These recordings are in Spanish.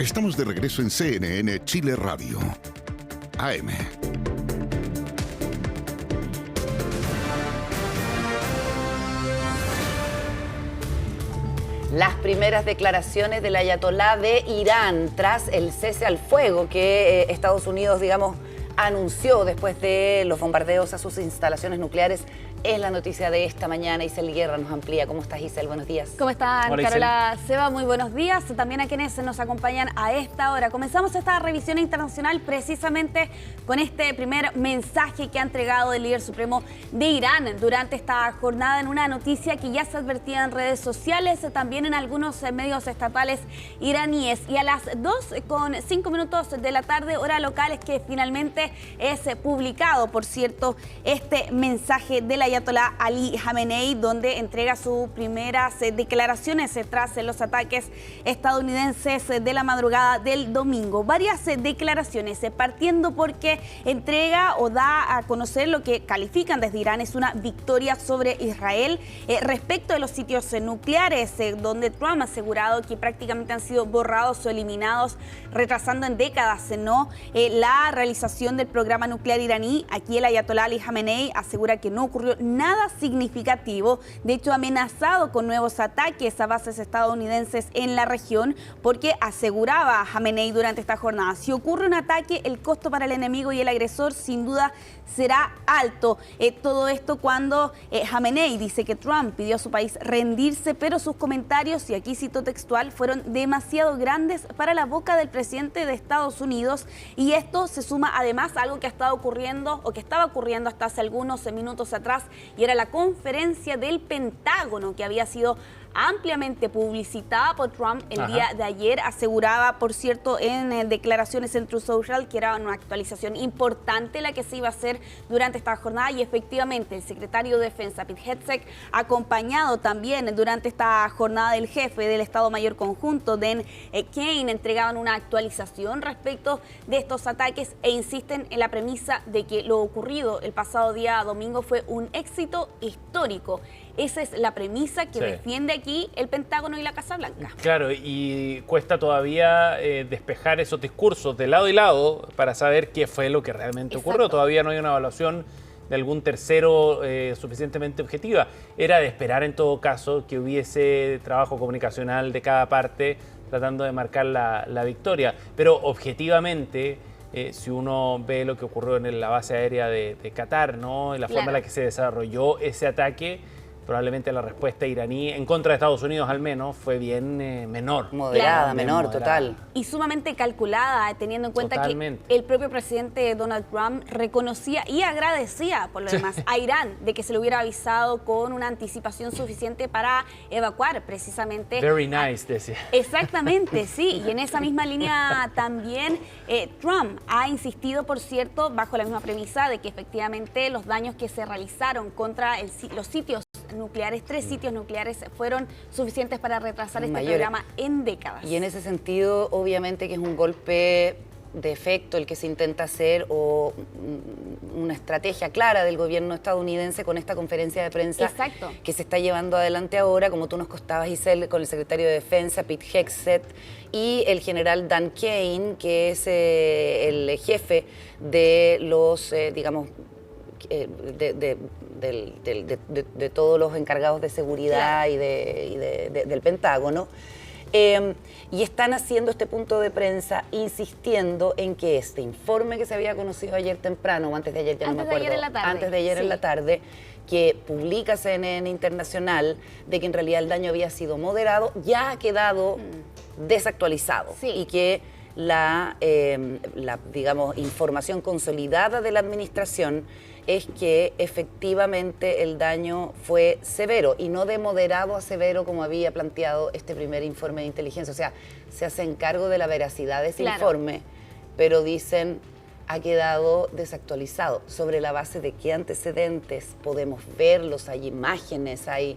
Estamos de regreso en CNN Chile Radio. AM. Las primeras declaraciones del ayatolá de Irán tras el cese al fuego que Estados Unidos, anunció después de los bombardeos a sus instalaciones nucleares. Es la noticia de esta mañana. Isel Guerra nos amplía. ¿Cómo estás, Isel? Buenos días. ¿Cómo están, Hola, Carola? Seba, muy buenos días. También a quienes nos acompañan a esta hora. Comenzamos esta revisión internacional precisamente con este primer mensaje que ha entregado el líder supremo de Irán durante esta jornada, en una noticia que ya se advertía en redes sociales, también en algunos medios estatales iraníes. Y a las 2:05 de la tarde, hora local, es que finalmente es publicado, por cierto, este mensaje de la ayatolá Ali Jamenei, donde entrega sus primeras declaraciones tras los ataques estadounidenses de la madrugada del domingo. Varias declaraciones, partiendo porque entrega o da a conocer lo que califican desde Irán es una victoria sobre Israel respecto de los sitios nucleares, donde Trump ha asegurado que prácticamente han sido borrados o eliminados, retrasando en décadas la realización del programa nuclear iraní. Aquí el ayatolá Ali Jamenei asegura que no ocurrió nada significativo. De hecho, ha amenazado con nuevos ataques a bases estadounidenses en la región, porque aseguraba Jamenei durante esta jornada: si ocurre un ataque, el costo para el enemigo y el agresor sin duda será alto. Todo esto cuando Jamenei dice que Trump pidió a su país rendirse, pero sus comentarios, y aquí cito textual, fueron demasiado grandes para la boca del presidente de Estados Unidos. Y esto se suma además a algo que ha estado ocurriendo, o que estaba ocurriendo hasta hace algunos minutos atrás, y era la conferencia del Pentágono, que había sido ampliamente publicitada por Trump el día de ayer. Aseguraba, por cierto, en declaraciones en Truth Social, que era una actualización importante la que se iba a hacer durante esta jornada, y efectivamente el secretario de Defensa, Pete Hegseth, acompañado también durante esta jornada del jefe del Estado Mayor Conjunto, Dan Kane, entregaban una actualización respecto de estos ataques e insisten en la premisa de que lo ocurrido el pasado día domingo fue un éxito histórico. Esa es la premisa que defiende aquí el Pentágono y la Casa Blanca. Claro, y cuesta todavía despejar esos discursos de lado y lado para saber qué fue lo que realmente ocurrió. Todavía no hay una evaluación de algún tercero suficientemente objetiva. Era de esperar en todo caso que hubiese trabajo comunicacional de cada parte tratando de marcar la victoria. Pero objetivamente, si uno ve lo que ocurrió en la base aérea de Qatar, ¿no? Y la forma en la que se desarrolló ese ataque, probablemente la respuesta iraní, en contra de Estados Unidos al menos, fue bien menor. Moderada, menor, total. Y sumamente calculada, teniendo en cuenta que el propio presidente Donald Trump reconocía y agradecía, por lo demás, a Irán de que se le hubiera avisado con una anticipación suficiente para evacuar precisamente. Very nice, decía. Exactamente, sí. Y en esa misma línea también Trump ha insistido, por cierto, bajo la misma premisa de que efectivamente los daños que se realizaron contra los sitios nucleares, 3 sitios nucleares, fueron suficientes para retrasar este programa en décadas. Y en ese sentido, obviamente que es un golpe de efecto el que se intenta hacer, o una estrategia clara del gobierno estadounidense con esta conferencia de prensa que se está llevando adelante ahora, como tú nos contabas, Isel, con el secretario de Defensa, Pete Hegseth, y el general Dan Kane, que es el jefe de los, de todos los encargados de seguridad y del Pentágono. Y están haciendo este punto de prensa insistiendo en que este informe que se había conocido ayer temprano, o antes de ayer, ya no me acuerdo, antes de ayer en la tarde, que publica CNN Internacional, de que en realidad el daño había sido moderado, ya ha quedado desactualizado, y que la información consolidada de la administración es que efectivamente el daño fue severo, y no de moderado a severo como había planteado este primer informe de inteligencia. O sea, se hacen cargo de la veracidad de ese informe, pero dicen ha quedado desactualizado. ¿Sobre la base de qué antecedentes podemos verlos? ¿Hay imágenes? ¿Hay,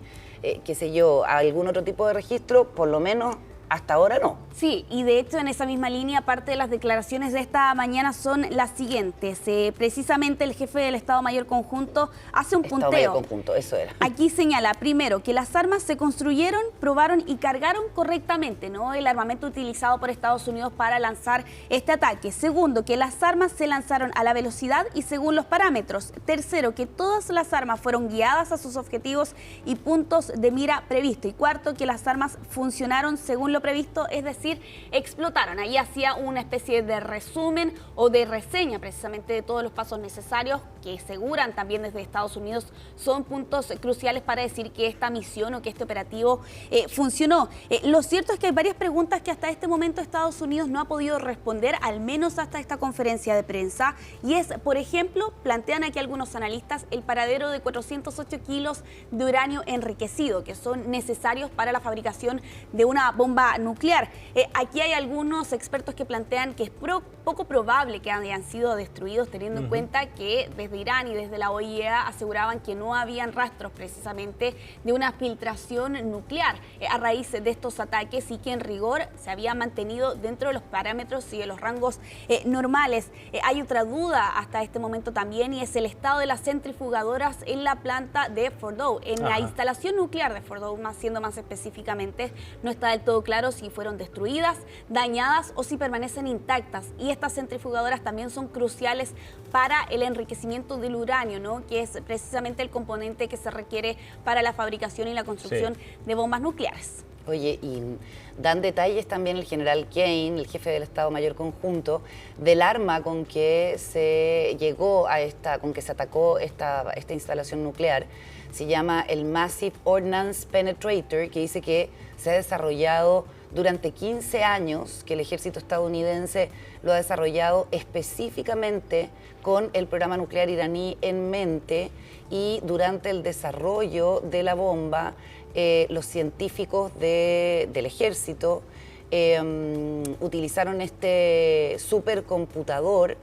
qué sé yo, algún otro tipo de registro? Por lo menos hasta ahora no. Sí, y de hecho en esa misma línea, parte de las declaraciones de esta mañana son las siguientes. Precisamente el jefe del Estado Mayor Conjunto hace un punteo. Estado Mayor Conjunto, eso era. Aquí señala, primero, que las armas se construyeron, probaron y cargaron correctamente, ¿no? El armamento utilizado por Estados Unidos para lanzar este ataque. Segundo, que las armas se lanzaron a la velocidad y según los parámetros. Tercero, que todas las armas fueron guiadas a sus objetivos y puntos de mira previsto. Y cuarto, que las armas funcionaron según lo previsto, es decir, explotaron. Ahí hacía una especie de resumen o de reseña precisamente de todos los pasos necesarios que aseguran también desde Estados Unidos son puntos cruciales para decir que esta misión o que este operativo funcionó. Lo cierto es que hay varias preguntas que hasta este momento Estados Unidos no ha podido responder, al menos hasta esta conferencia de prensa, y es, por ejemplo, plantean aquí algunos analistas el paradero de 408 kilos de uranio enriquecido que son necesarios para la fabricación de una bomba nuclear. Aquí hay algunos expertos que plantean que es poco probable que hayan sido destruidos, teniendo en cuenta que desde Irán y desde la OIEA aseguraban que no habían rastros precisamente de una filtración nuclear a raíz de estos ataques y que en rigor se había mantenido dentro de los parámetros y de los rangos normales. Hay otra duda hasta este momento también y es el estado de las centrifugadoras en la planta de Fordow. En la instalación nuclear de Fordow, siendo más específicamente, no está del todo claro si fueron destruidas, dañadas o si permanecen intactas. Y estas centrifugadoras también son cruciales para el enriquecimiento del uranio, ¿no? Que es precisamente el componente que se requiere para la fabricación y la construcción de bombas nucleares. Oye, y dan detalles también el general Kane, el jefe del Estado Mayor Conjunto, del arma con que se llegó a con que se atacó esta instalación nuclear. Se llama el Massive Ordnance Penetrator, que dice que se ha desarrollado durante 15 años, que el ejército estadounidense lo ha desarrollado específicamente con el programa nuclear iraní en mente, y durante el desarrollo de la bomba, los científicos del ejército utilizaron este supercomputador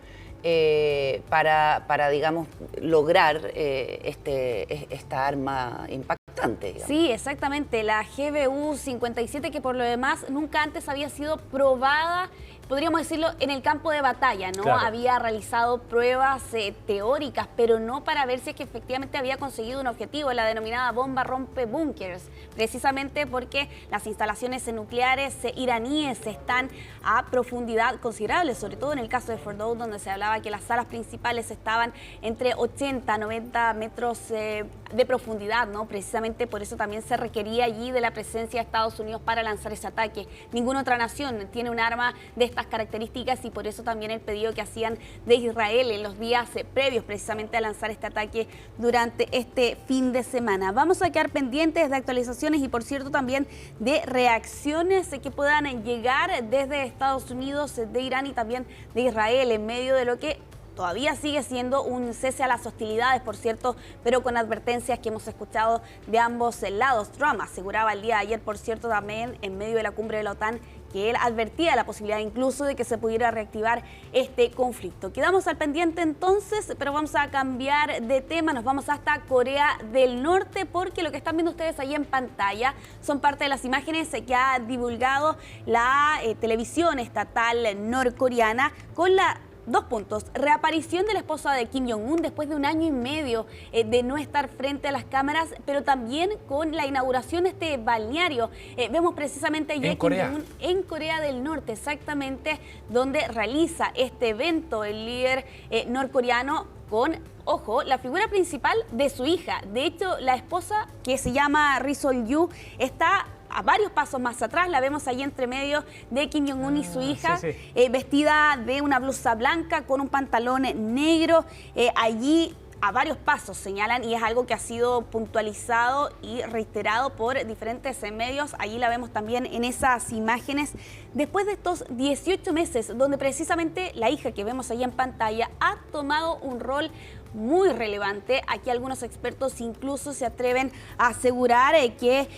para, digamos, lograr esta arma impactante, digamos. Sí, exactamente, la GBU-57, que por lo demás nunca antes había sido probada, podríamos decirlo, en el campo de batalla, ¿no? Claro. Había realizado pruebas teóricas, pero no para ver si es que efectivamente había conseguido un objetivo, la denominada bomba rompe búnkers, precisamente porque las instalaciones nucleares iraníes están a profundidad considerable, sobre todo en el caso de Fordow, donde se hablaba que las salas principales estaban entre 80 a 90 metros de profundidad, ¿no? Precisamente por eso también se requería allí de la presencia de Estados Unidos para lanzar ese ataque. Ninguna otra nación tiene un arma de estas características y por eso también el pedido que hacían de Israel en los días previos precisamente a lanzar este ataque durante este fin de semana. Vamos a quedar pendientes de actualizaciones y, por cierto, también de reacciones que puedan llegar desde Estados Unidos, de Irán y también de Israel en medio de lo que todavía sigue siendo un cese a las hostilidades, por cierto, pero con advertencias que hemos escuchado de ambos lados. Trump aseguraba el día de ayer, por cierto, también en medio de la cumbre de la OTAN, que él advertía la posibilidad incluso de que se pudiera reactivar este conflicto. Quedamos al pendiente entonces, pero vamos a cambiar de tema. Nos vamos hasta Corea del Norte porque lo que están viendo ustedes ahí en pantalla son parte de las imágenes que ha divulgado la televisión estatal norcoreana con la... Dos puntos. Reaparición de la esposa de Kim Jong-un después de 1 año y medio de no estar frente a las cámaras, pero también con la inauguración de este balneario. Vemos precisamente allí a Kim Jong-un en Corea del Norte, exactamente donde realiza este evento el líder norcoreano con, ojo, la figura principal de su hija. De hecho, la esposa, que se llama Ri Sol-yu, está a varios pasos más atrás, la vemos ahí entre medio de Kim Jong-un y su hija, vestida de una blusa blanca con un pantalón negro, allí a varios pasos señalan, y es algo que ha sido puntualizado y reiterado por diferentes medios. Allí la vemos también en esas imágenes, después de estos 18 meses, donde precisamente la hija que vemos ahí en pantalla ha tomado un rol muy relevante. Aquí algunos expertos incluso se atreven a asegurar que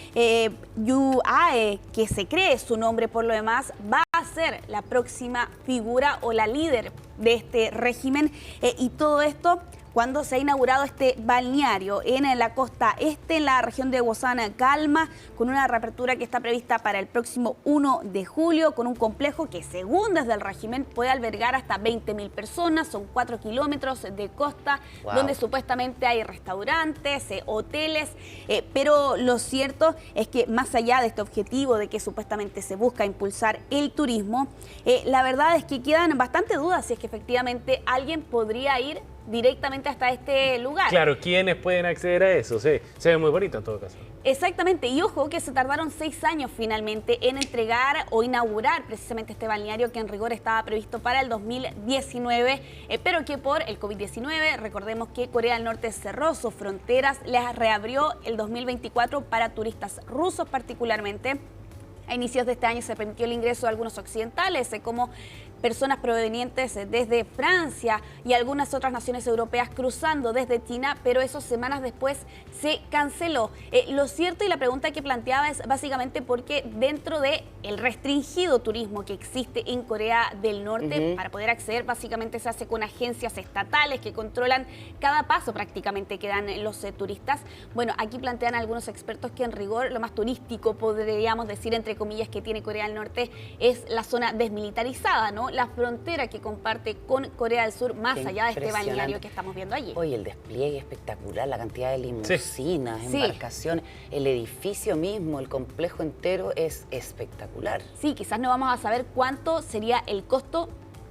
Yu Ae, que se cree su nombre por lo demás, va a ser la próxima figura o la líder de este régimen, y todo esto cuando se ha inaugurado este balneario en la costa este, en la región de Guasana Calma, con una reapertura que está prevista para el próximo 1 de julio, con un complejo que, según desde el régimen, puede albergar hasta 20.000 personas. Son 4 kilómetros de costa, donde supuestamente hay restaurantes, hoteles, pero lo cierto es que más allá de este objetivo de que supuestamente se busca impulsar el turismo, la verdad es que quedan bastante dudas si es que efectivamente alguien podría ir directamente hasta este lugar. Claro, ¿quiénes pueden acceder a eso? Sí, se ve muy bonito en todo caso. Exactamente, y ojo que se tardaron 6 años finalmente en entregar o inaugurar precisamente este balneario que en rigor estaba previsto para el 2019, pero que por el COVID-19, recordemos que Corea del Norte cerró sus fronteras, les reabrió el 2024 para turistas rusos particularmente. A inicios de este año se permitió el ingreso de algunos occidentales, como personas provenientes desde Francia y algunas otras naciones europeas cruzando desde China, pero eso semanas después se canceló. Lo cierto y la pregunta que planteaba es básicamente porque dentro del restringido turismo que existe en Corea del Norte, para poder acceder básicamente se hace con agencias estatales que controlan cada paso prácticamente que dan los turistas. Bueno, aquí plantean algunos expertos que en rigor lo más turístico, podríamos decir entre comillas, que tiene Corea del Norte es la zona desmilitarizada, ¿no? La frontera que comparte con Corea del Sur, más allá de este balneario que estamos viendo allí. Oye, el despliegue espectacular, la cantidad de limusinas, embarcaciones, el edificio mismo, el complejo entero es espectacular. Sí, quizás no vamos a saber cuánto sería el costo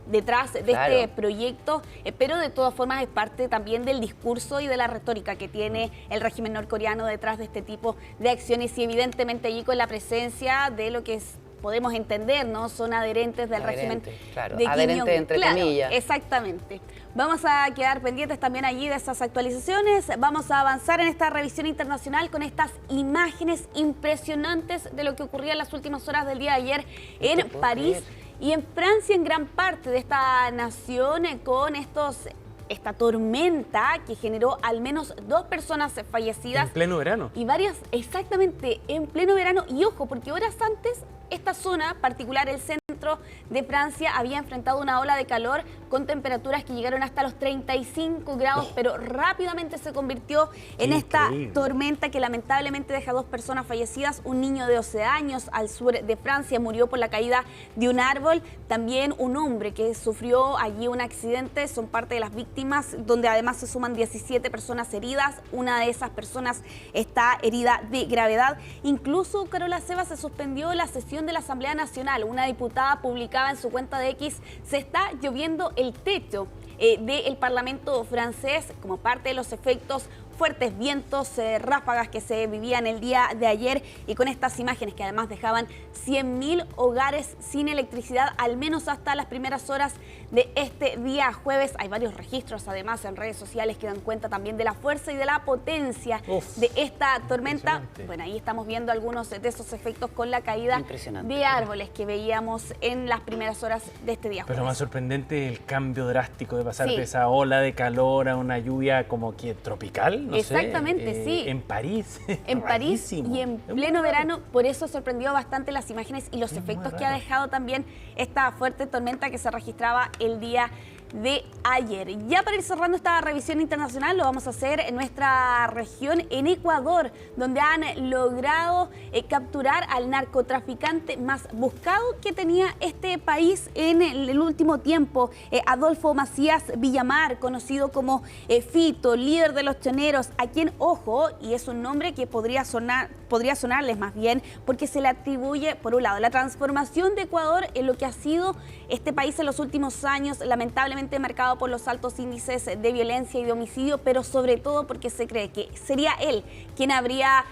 detrás de este proyecto, pero de todas formas es parte también del discurso y de la retórica que tiene el régimen norcoreano detrás de este tipo de acciones y evidentemente allí con la presencia de lo que podemos entender, ¿no? Son adherentes del régimen de Kim adherentes entre comillas. Exactamente. Vamos a quedar pendientes también allí de esas actualizaciones. Vamos a avanzar en esta revisión internacional con estas imágenes impresionantes de lo que ocurría en las últimas horas del día de ayer en París y en Francia, en gran parte de esta nación, con esta tormenta que generó al menos 2 personas fallecidas. En pleno verano. Y varias, exactamente, en pleno verano. Y ojo, porque horas antes, esta zona, particular el centro de Francia, había enfrentado una ola de calor con temperaturas que llegaron hasta los 35 grados, pero rápidamente se convirtió en esta tormenta que lamentablemente deja 2 personas fallecidas. Un niño de 12 años al sur de Francia murió por la caída de un árbol. También un hombre que sufrió allí un accidente, son parte de las víctimas, donde además se suman 17 personas heridas. Una de esas personas está herida de gravedad. Incluso, Carola Seba, se suspendió la sesión de la Asamblea Nacional. Una diputada publicaba en su cuenta de X: se está lloviendo el techo del Parlamento francés como parte de los efectos fuertes vientos, ráfagas que se vivían el día de ayer, y con estas imágenes que además dejaban 100.000 hogares sin electricidad, al menos hasta las primeras horas de este día jueves. Hay varios registros además en redes sociales que dan cuenta también de la fuerza y de la potencia de esta tormenta. Bueno, ahí estamos viendo algunos de esos efectos con la caída de árboles que veíamos en las primeras horas de este día jueves. Pero lo más sorprendente es el cambio drástico de pasar de esa ola de calor a una lluvia como que tropical. No exactamente, sé, sí. En París. En París y en pleno verano, por eso sorprendió bastante las imágenes y los efectos que ha dejado también esta fuerte tormenta que se registraba el día de ayer. Ya para ir cerrando esta revisión internacional, lo vamos a hacer en nuestra región, en Ecuador, donde han logrado capturar al narcotraficante más buscado que tenía este país en el último tiempo, Adolfo Macías Villamar, conocido como Fito, líder de los choneros, a quien, ojo, y es un nombre que podría sonarles más bien, porque se le atribuye, por un lado, la transformación de Ecuador en lo que ha sido este país en los últimos años, lamentablemente marcado por los altos índices de violencia y de homicidio, pero sobre todo porque se cree que sería él quien habría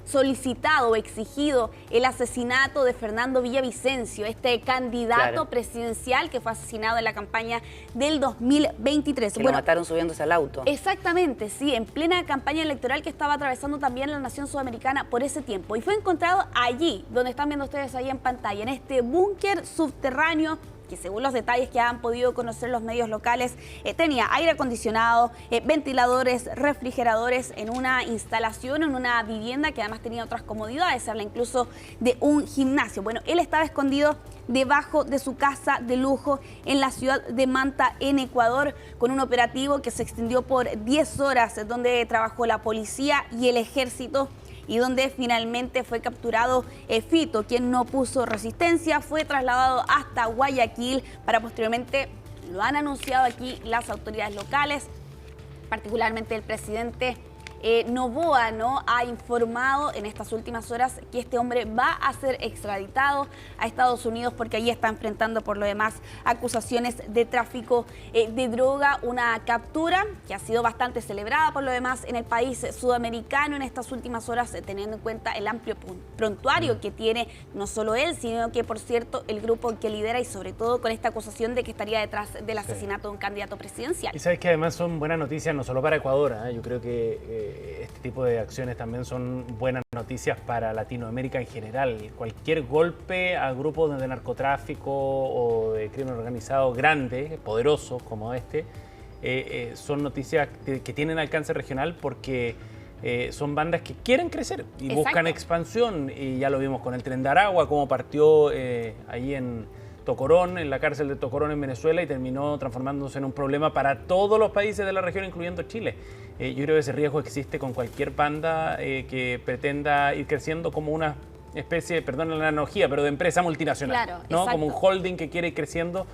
solicitado o exigido el asesinato de Fernando Villavicencio, este candidato presidencial que fue asesinado en la campaña del 2023. Que lo mataron subiéndose al auto. Exactamente, sí, en plena campaña electoral que estaba atravesando también la nación sudamericana por ese tiempo. Y fue encontrado allí, donde están viendo ustedes ahí en pantalla, en este búnker subterráneo que según los detalles que han podido conocer los medios locales, tenía aire acondicionado, ventiladores, refrigeradores en una instalación, en una vivienda que además tenía otras comodidades. Se habla incluso de un gimnasio. Bueno, él estaba escondido debajo de su casa de lujo en la ciudad de Manta, en Ecuador, con un operativo que se extendió por 10 horas, donde trabajó la policía y el ejército, y donde finalmente fue capturado Fito, quien no puso resistencia, fue trasladado hasta Guayaquil para posteriormente, lo han anunciado aquí las autoridades locales, particularmente el presidente Noboa, ¿no?, ha informado en estas últimas horas que este hombre va a ser extraditado a Estados Unidos porque allí está enfrentando por lo demás acusaciones de tráfico de droga, una captura que ha sido bastante celebrada por lo demás en el país sudamericano en estas últimas horas, teniendo en cuenta el amplio prontuario que tiene no solo él, sino que, por cierto, el grupo que lidera, y sobre todo con esta acusación de que estaría detrás del asesinato de un candidato presidencial. Y sabes que además son buenas noticias no solo para Ecuador, yo creo que este tipo de acciones también son buenas noticias para Latinoamérica en general. Cualquier golpe a grupos de narcotráfico o de crimen organizado grande, poderoso como este, son noticias que tienen alcance regional porque son bandas que quieren crecer y buscan expansión. Y ya lo vimos con el Tren de Aragua, cómo partió ahí en Tocorón, en la cárcel de Tocorón en Venezuela, y terminó transformándose en un problema para todos los países de la región, incluyendo Chile. Yo creo que ese riesgo existe con cualquier banda que pretenda ir creciendo como una especie, perdón la analogía, pero de empresa multinacional, claro, ¿no? Exacto. Como un holding que quiere ir creciendo.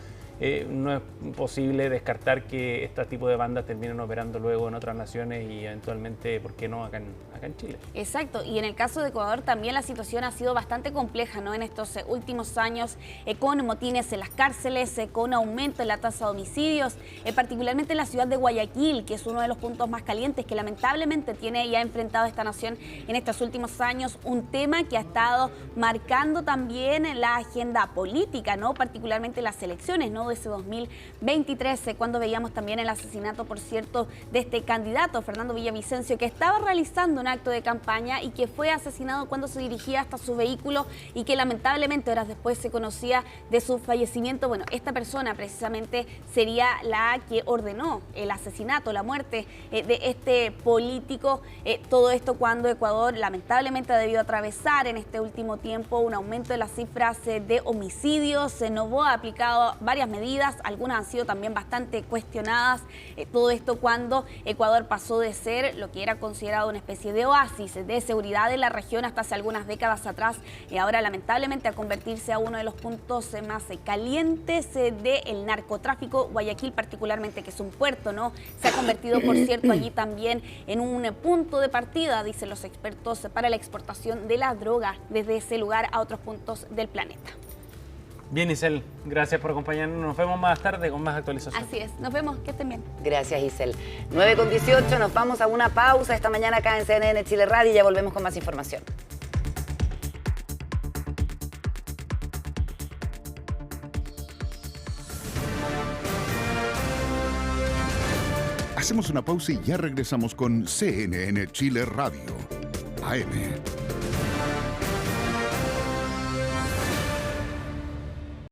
No es posible descartar que este tipo de bandas terminen operando luego en otras naciones y eventualmente, ¿por qué no acá en Chile? Exacto, y en el caso de Ecuador también la situación ha sido bastante compleja, ¿no?, en estos últimos años, con motines en las cárceles, con aumento en la tasa de homicidios, particularmente en la ciudad de Guayaquil, que es uno de los puntos más calientes que lamentablemente tiene y ha enfrentado esta nación en estos últimos años, un tema que ha estado marcando también la agenda política, ¿no?, particularmente las elecciones, ¿no?, de ese 2023, cuando veíamos también el asesinato, por cierto, de este candidato, Fernando Villavicencio, que estaba realizando un acto de campaña y que fue asesinado cuando se dirigía hasta su vehículo y que lamentablemente horas después se conocía de su fallecimiento. Bueno, esta persona precisamente sería la que ordenó el asesinato, la muerte de este político. Todo esto cuando Ecuador lamentablemente ha debido atravesar en este último tiempo un aumento de las cifras de homicidios. Noboa ha aplicado varias medidas, algunas han sido también bastante cuestionadas. Todo esto cuando Ecuador pasó de ser lo que era considerado una especie de oasis de seguridad en la región hasta hace algunas décadas atrás, y ahora lamentablemente a convertirse a uno de los puntos más calientes del narcotráfico. Guayaquil particularmente, que es un puerto, ¿no?, se ha convertido, por cierto, allí también en un punto de partida, dicen los expertos, para la exportación de la droga desde ese lugar a otros puntos del planeta. Bien, Isel, gracias por acompañarnos. Nos vemos más tarde con más actualizaciones. Así es, nos vemos, que estén bien. Gracias, Isel. 9:18, nos vamos a una pausa esta mañana acá en CNN Chile Radio y ya volvemos con más información. Hacemos una pausa y ya regresamos con CNN Chile Radio, AM.